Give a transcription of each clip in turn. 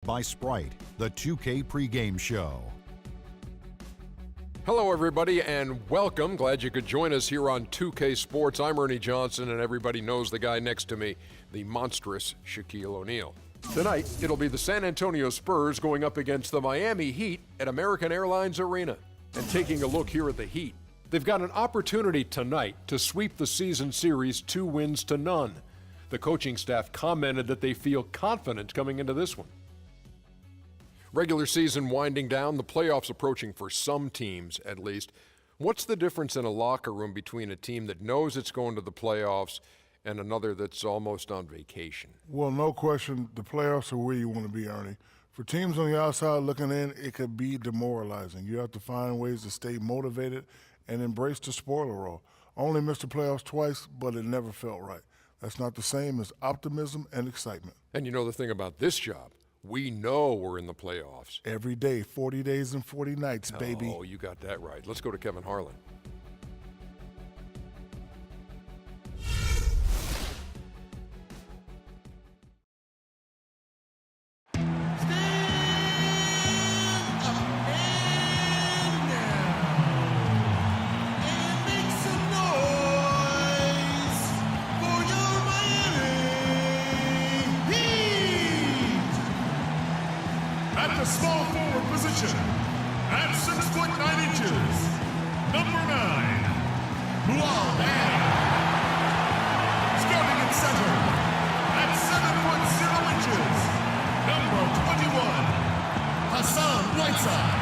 by Sprite, the 2K pregame show. Hello, everybody, and welcome. Glad you could join us here on 2K Sports. I'm Ernie Johnson, and everybody knows the guy next to me, the monstrous Shaquille O'Neal. Tonight, it'll be the San Antonio Spurs going up against the Miami Heat at American Airlines Arena. And taking a look here at the Heat, they've got an opportunity tonight to sweep the season series 2-0. The coaching staff commented that they feel confident coming into this one. Regular season winding down, the playoffs approaching for some teams at least. What's the difference in a locker room between a team that knows it's going to the playoffs and another that's almost on vacation? Well, no question, the playoffs are where you want to be, Ernie. For teams on the outside looking in, it could be demoralizing. You have to find ways to stay motivated and embrace the spoiler role. Only missed the playoffs twice, but it never felt right. That's not the same as optimism and excitement. And you know the thing about this job, we know we're in the playoffs. Every day, 40 days and 40 nights, baby. Oh, you got that right. Let's go to Kevin Harlan. Small forward position at 6'9", number 9, Luau Bang. Starting at center at 7'0", number 21, Hassan Whiteside.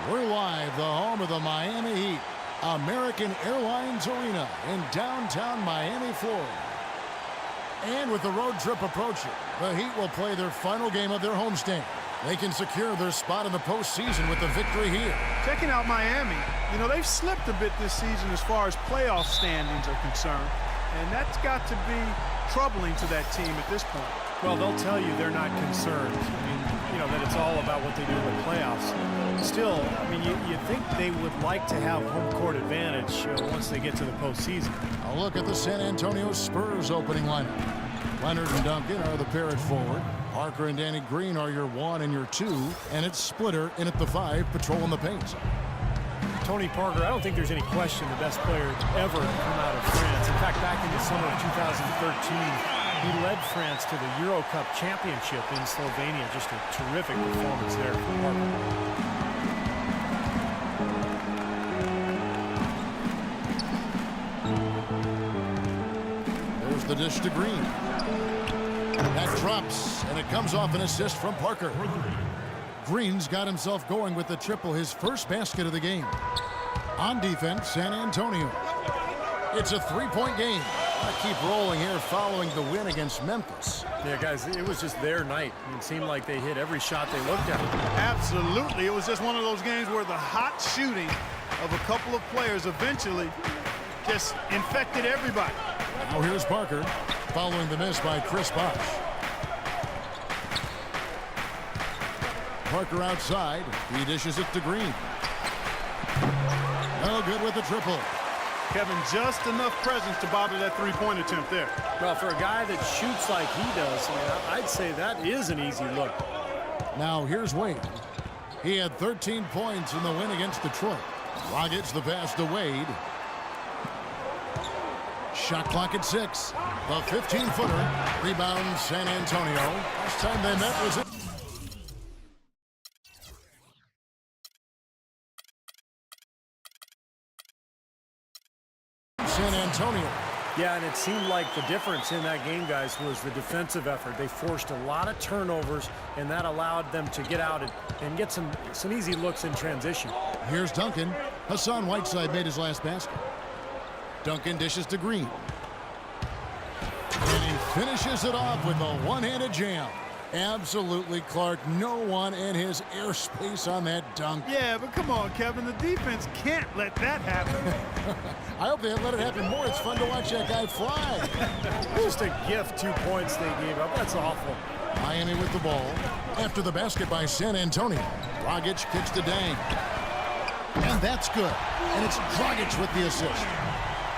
We're live, the home of the Miami Heat, American Airlines Arena in downtown Miami, Florida. And with the road trip approaching, the Heat will play their final game of their homestand. They can secure their spot in the postseason with the victory here. Checking out Miami, you know, they've slipped a bit this season as far as playoff standings are concerned, and that's got to be troubling to that team at this point. Well, they'll tell you they're not concerned. I mean, you know, that it's all about what they do in the playoffs. Still, I mean, you think they would like to have home court advantage once they get to the postseason. A look at the San Antonio Spurs opening lineup. Leonard and Duncan are the pair at forward. Parker and Danny Green are your 1 and your 2. And it's Splitter in at the 5, patrolling the paint. Tony Parker, I don't think there's any question the best player ever to come out of France. In fact, back in the summer of 2013, he led France to the Euro Cup championship in Slovenia. Just a terrific performance there for Parker. There's the dish to Green. That drops, and it comes off an assist from Parker. Green's got himself going with the triple, his first basket of the game. On defense, San Antonio. It's a three-point game. Keep rolling here following the win against Memphis. Yeah, guys, it was just their night. It seemed like they hit every shot they looked at. Absolutely. It was just one of those games where the hot shooting of a couple of players eventually just infected everybody. Now here's Parker following the miss by Chris Bosh. Parker outside. He dishes it to Green. No good with the triple. Kevin, just enough presence to bother that three-point attempt there. Well, for a guy that shoots like he does, I'd say that is an easy look. Now here's Wade. He had 13 points in the win against Detroit. Rockets the pass to Wade. Shot clock at 6. The 15-footer. Rebound San Antonio. Last time they met was it. San Antonio. Yeah, and it seemed like the difference in that game, guys, was the defensive effort. They forced a lot of turnovers, and that allowed them to get out and get some easy looks in transition. Here's Duncan. Hassan Whiteside made his last basket. Duncan dishes to Green. And he finishes it off with a one-handed jam. Absolutely, Clark. No one in his airspace on that dunk. Yeah, but come on, Kevin. The defense can't let that happen. I hope they let it happen more. It's fun to watch that guy fly. Just a gift, 2 points they gave up. That's awful. Miami with the ball. After the basket by San Antonio. Dragic kicks to Dang. And that's good. And it's Dragic with the assist.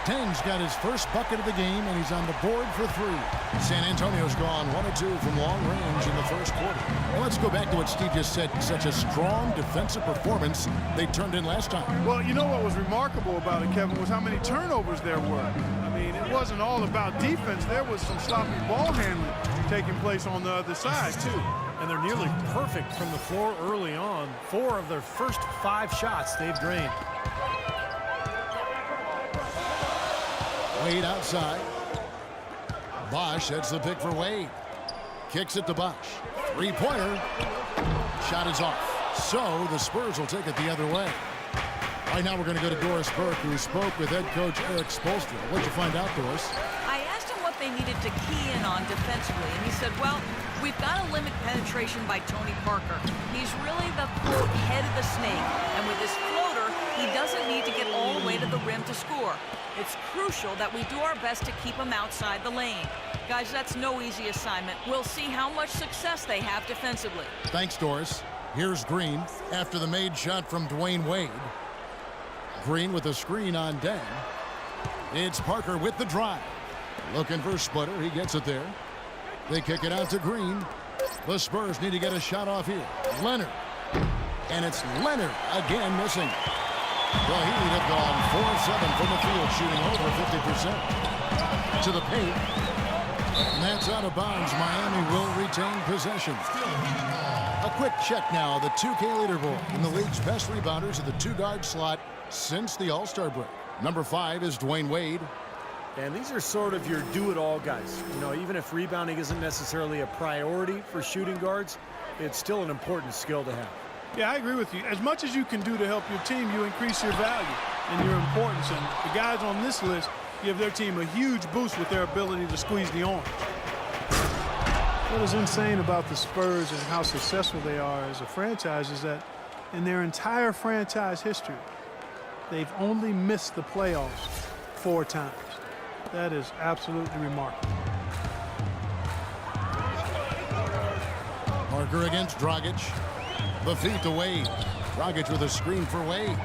Dang's got his first bucket of the game, and he's on the board for 3. San Antonio's gone 1 of 2 from long range in the first quarter. Well, let's go back to what Steve just said. Such a strong defensive performance they turned in last time. Well, you know what was remarkable about it, Kevin, was how many turnovers there were. I mean, it wasn't all about defense. There was some sloppy ball handling taking place on the other side, too. And they're nearly perfect from the floor early on. 4 of their first 5 shots they've drained. Wade outside. Bosch, that's the pick for Wade. Kicks it to Bosch. Three-pointer. Shot is off. So the Spurs will take it the other way. Right now we're going to go to Doris Burke, who spoke with head coach Eric Spoelstra. What'd you find out, Doris? I asked him what they needed to key in on defensively, and he said, well, we've got to limit penetration by Tony Parker. He's really the, quote, head of the snake, and with his floater, he doesn't need to get all the way to the rim to score. It's crucial that we do our best to keep him outside the lane. Guys, that's no easy assignment. We'll see how much success they have defensively. Thanks, Doris. Here's Green after the made shot from Dwayne Wade. Green with a screen on Dang. It's Parker with the drive. Looking for Sputter. He gets it there. They kick it out to Green. The Spurs need to get a shot off here. Leonard. And it's Leonard again missing. The Heat have gone 4-7 from the field, shooting over 50%. To the paint. And that's out of bounds. Miami will retain possession. A quick check now. The 2K leaderboard in the league's best rebounders at the 2-guard slot since the All-Star break. Number 5 is Dwayne Wade. And these are sort of your do-it-all guys. You know, even if rebounding isn't necessarily a priority for shooting guards, it's still an important skill to have. Yeah, I agree with you. As much as you can do to help your team, you increase your value and your importance. And the guys on this list give their team a huge boost with their ability to squeeze the arm. What is insane about the Spurs and how successful they are as a franchise is that in their entire franchise history, they've only missed the playoffs 4 times. That is absolutely remarkable. Parker against Dragic. The feed to Wade. Dragic with a screen for Wade.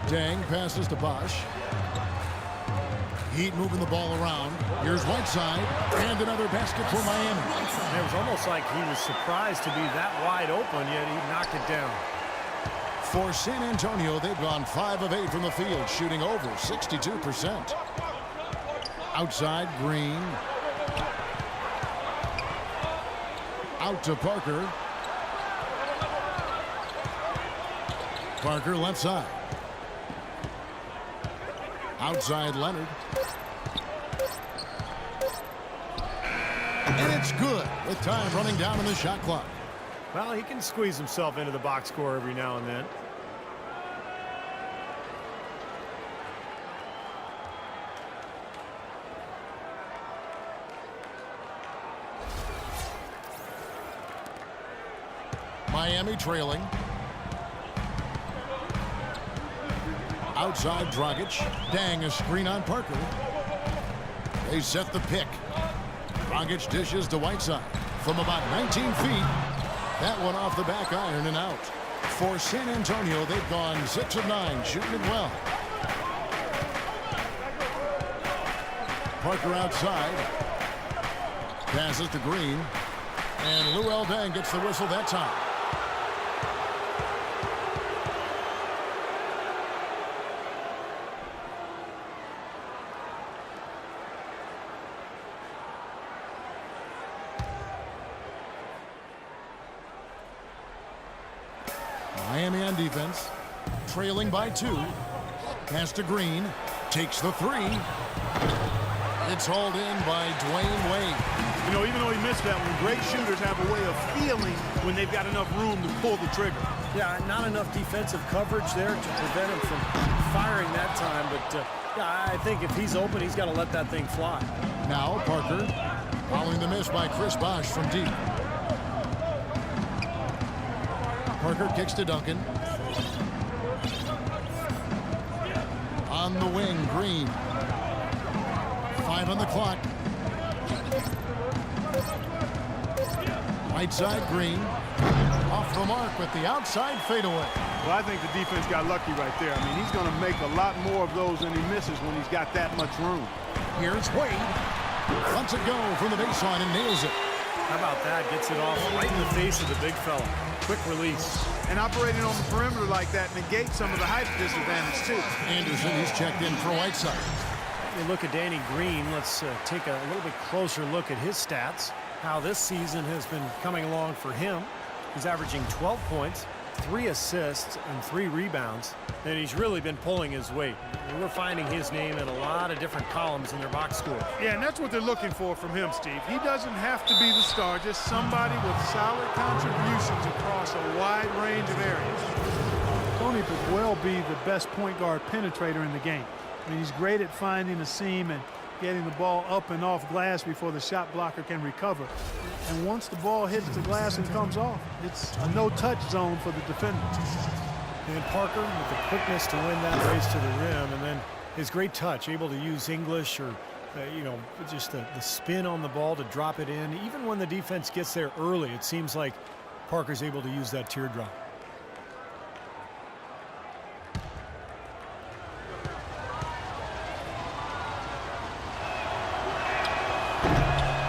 Dang passes to Bosch. Heat moving the ball around. Here's Whiteside. And another basket for Miami. It was almost like he was surprised to be that wide open, yet he knocked it down. For San Antonio, they've gone 5 of 8 from the field, shooting over 62%. Outside, Green. Out to Parker. Parker left side. Outside, Leonard. And it's good with time running down on the shot clock. Well, he can squeeze himself into the box score every now and then. Miami trailing. Outside Dragic. Dang, a screen on Parker. They set the pick. Dragic dishes to Whiteside from about 19 feet. That one off the back iron and out. For San Antonio, they've gone 6 of 9, shooting it well. Parker outside. Passes to Green. And Luol Deng gets the whistle that time. Miami on defense. Trailing by 2. Pass to Green. Takes the 3. It's hauled in by Dwayne Wade. You know, even though he missed that one, great shooters have a way of feeling when they've got enough room to pull the trigger. Yeah, not enough defensive coverage there to prevent him from firing that time. But yeah, I think if he's open, he's got to let that thing fly. Now Parker following the miss by Chris Bosh from deep. Parker kicks to Duncan. On the wing, Green. 5 on the clock. Right side, Green. Off the mark with the outside fadeaway. Well, I think the defense got lucky right there. I mean, he's going to make a lot more of those than he misses when he's got that much room. Here's Wade. Lets it go from the baseline and nails it. How about that? Gets it off right in the face of the big fella. Quick release. And operating on the perimeter like that negates some of the height disadvantage, too. Anderson, he's checked in for Whiteside. You look at Danny Green. Let's take a little bit closer look at his stats. How this season has been coming along for him. He's averaging 12 points, 3 assists, and 3 rebounds. And he's really been pulling his weight. We're finding his name in a lot of different columns in their box score. Yeah, and that's what they're looking for from him, Steve. He doesn't have to be the star, just somebody with solid contributions across a wide range of areas. Tony could well be the best point guard penetrator in the game. I mean, he's great at finding a seam and getting the ball up and off glass before the shot blocker can recover. And once the ball hits the glass and comes off, it's a no-touch zone for the defender. And Parker with the quickness to win that race to the rim, and then his great touch, able to use English or, you know, just the spin on the ball to drop it in. Even when the defense gets there early, it seems like Parker's able to use that teardrop.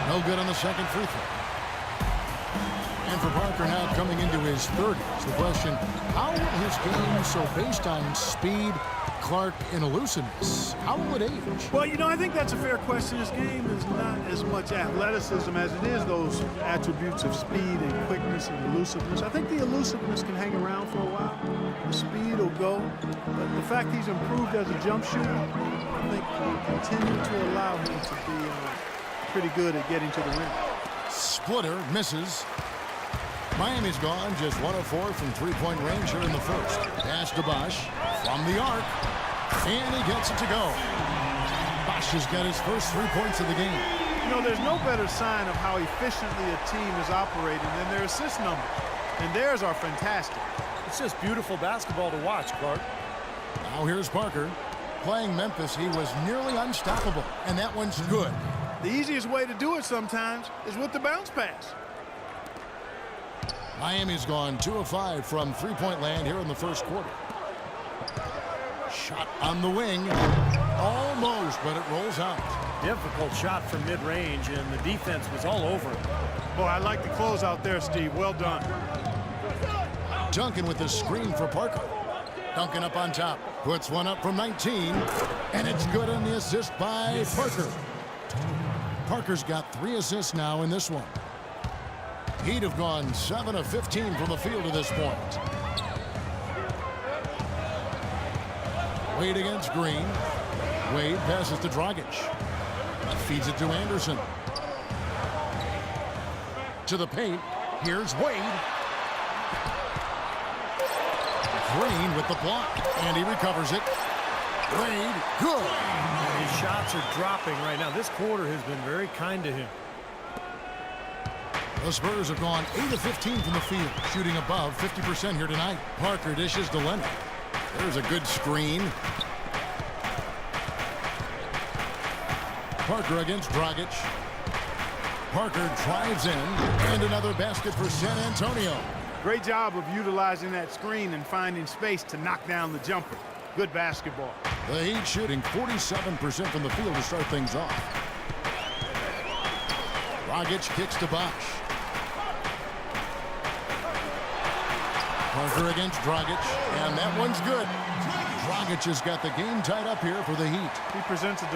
No good on the second free throw. And for Parker now coming into his 30s, the question, how will his game, so based on speed, Clark, and elusiveness, how will it age? Well, you know, I think that's a fair question. His game is not as much athleticism as it is those attributes of speed and quickness and elusiveness. I think the elusiveness can hang around for a while. The speed will go. But the fact he's improved as a jump shooter, I think will continue to allow him to be pretty good at getting to the rim. Splitter misses. Miami's gone just 1 of 4 from three-point range here in the first. Pass to Bosh from the arc, and he gets it to go. Bosh has got his first 3 points of the game. You know, there's no better sign of how efficiently a team is operating than their assist numbers, and theirs are fantastic. It's just beautiful basketball to watch, Clark. Now here's Parker. Playing Memphis, he was nearly unstoppable, and that one's good. The easiest way to do it sometimes is with the bounce pass. Miami's gone 2 of 5 from three-point land here in the first quarter. Shot on the wing. Almost, but it rolls out. Difficult shot from mid-range, and the defense was all over it. Boy, I like the close out there, Steve. Well done. Duncan with the screen for Parker. Duncan up on top. Puts one up from 19. And it's good on the assist by Parker. Parker's got 3 assists now in this one. He'd have gone 7 of 15 from the field at this point. Wade against Green. Wade passes to Dragic. Feeds it to Anderson. To the paint. Here's Wade. Green with the block. And he recovers it. Wade, good. And his shots are dropping right now. This quarter has been very kind to him. The Spurs have gone 8 of 15 from the field, shooting above 50% here tonight. Parker dishes to Leonard. There's a good screen. Parker against Dragic. Parker drives in, and another basket for San Antonio. Great job of utilizing that screen and finding space to knock down the jumper. Good basketball. The Heat shooting 47% from the field to start things off. Dragic kicks to Bosh. Parker against Dragic, and that one's good. Dragic has got the game tied up here for the Heat. He presents a